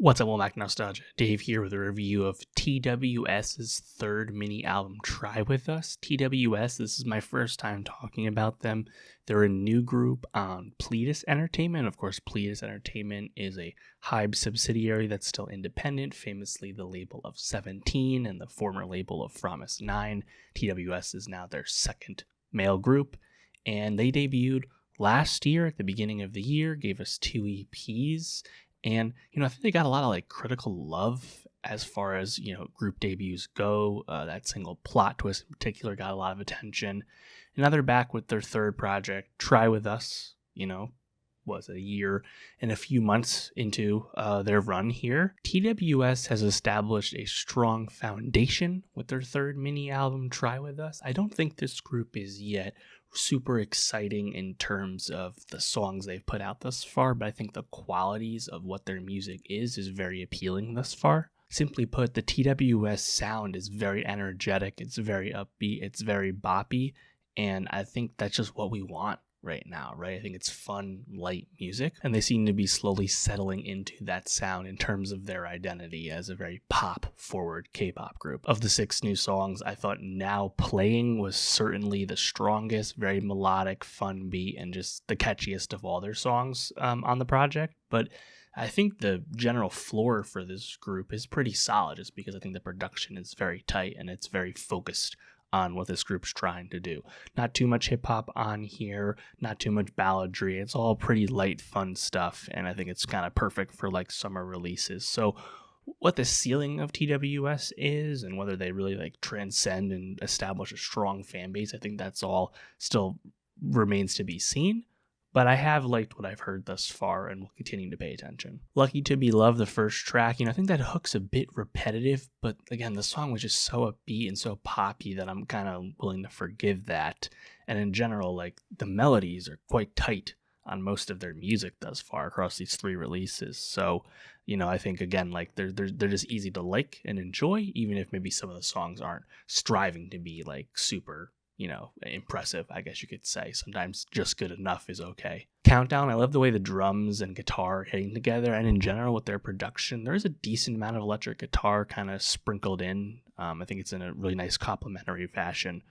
What's up, welcome back to Nowstalgia. Dave here with a review of TWS's third mini album, Try With Us. TWS, this is my first time talking about them. They're a new group on Pledis Entertainment. Of course, Pledis Entertainment is a Hybe subsidiary that's still independent, famously the label of 17 and the former label of Promise 9. TWS is now their second male group, and they debuted last year at the beginning of the year, gave us 2 EPs. And, I think they got a lot of critical love as far as, group debuts go. That single Plot Twist in particular got a lot of attention. And now they're back with their third project, Try With Us, was a year and a few months into their run here. TWS has established a strong foundation with their third mini album, Try With Us. I don't think this group is yet super exciting in terms of the songs they've put out thus far, but I think the qualities of what their music is very appealing thus far. Simply put, the TWS sound is very energetic, it's very upbeat, it's very boppy, and I think that's just what we want right now, right? I think it's fun, light music, and they seem to be slowly settling into that sound in terms of their identity as a very pop-forward K-pop group. Of the 6 new songs, I thought Now Playing was certainly the strongest, very melodic, fun beat, and just the catchiest of all their songs on the project, but I think the general floor for this group is pretty solid just because I think the production is very tight and it's very focused on what this group's trying to do. Not too much hip hop on here, not too much balladry. It's all pretty light, fun stuff, and I think it's kind of perfect for summer releases. So what the ceiling of TWS is and whether they really transcend and establish a strong fan base, I think that's all still remains to be seen. But I have liked what I've heard thus far and will continue to pay attention. Lucky to Be Loved, the first track, I think that hook's a bit repetitive, but again, the song was just so upbeat and so poppy that I'm kind of willing to forgive that. And in general, the melodies are quite tight on most of their music thus far across these 3 releases. So, I think again, they're just easy to like and enjoy, even if maybe some of the songs aren't striving to be super impressive, I guess you could say. Sometimes just good enough is okay. Countdown, I love the way the drums and guitar are hitting together, and in general with their production, there's a decent amount of electric guitar kind of sprinkled in. I think it's in a really nice complementary fashion.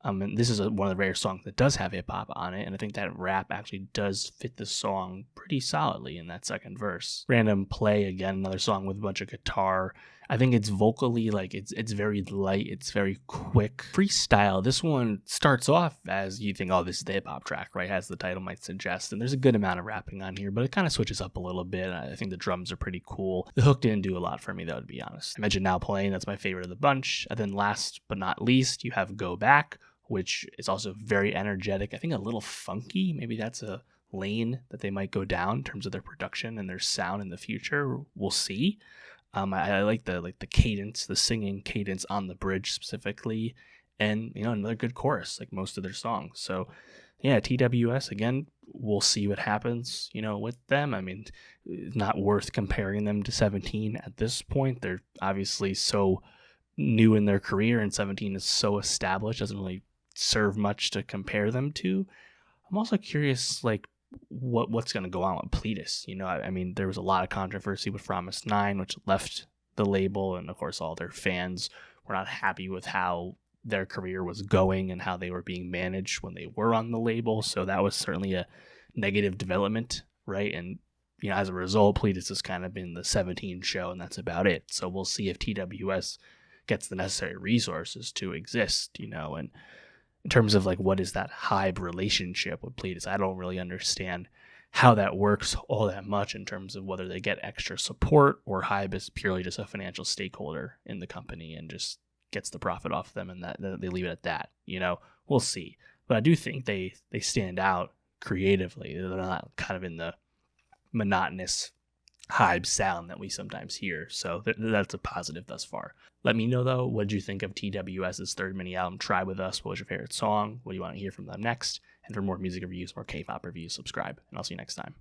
And this is one of the rare songs that does have hip-hop on it, and I think that rap actually does fit the song pretty solidly in that second verse. Random Play, again, another song with a bunch of guitar. I think it's vocally, it's very light, it's very quick. Freestyle, this one starts off as you think, oh, this is the hip-hop track, right, as the title might suggest, and there's a good amount of rapping on here, but it kind of switches up a little bit. I think the drums are pretty cool. The hook didn't do a lot for me, though, to be honest. I mentioned Now Playing, that's my favorite of the bunch. And then last but not least, you have Go Back, which is also very energetic. I think a little funky. Maybe that's a lane that they might go down in terms of their production and their sound in the future. We'll see. I like the cadence, the singing cadence on the bridge specifically, and another good chorus like most of their songs. So yeah, TWS, again, we'll see what happens with them. I mean, it's not worth comparing them to 17 at this point. They're obviously so new in their career, and 17 is so established, doesn't really serve much to compare them to. I'm also curious what's going to go on with Pledis. I mean, there was a lot of controversy with Promise 9, which left the label, and of course all their fans were not happy with how their career was going and how they were being managed when they were on the label. So that was certainly a negative development, right? And as a result, Pledis has kind of been the 17 show, and that's about it. So we'll see if TWS gets the necessary resources to exist, and in terms of what is that Hybe relationship with Pledis, I don't really understand how that works all that much in terms of whether they get extra support or Hybe is purely just a financial stakeholder in the company and just gets the profit off them, and that they leave it at that. We'll see. But I do think they stand out creatively. They're not kind of in the monotonous Hybe sound that we sometimes hear, so that's a positive thus far. Let me know though, what did you think of TWS's third mini album, Try With Us? What was your favorite song? What do you want to hear from them next? And for more music reviews, more K-pop reviews, subscribe, and I'll see you next time.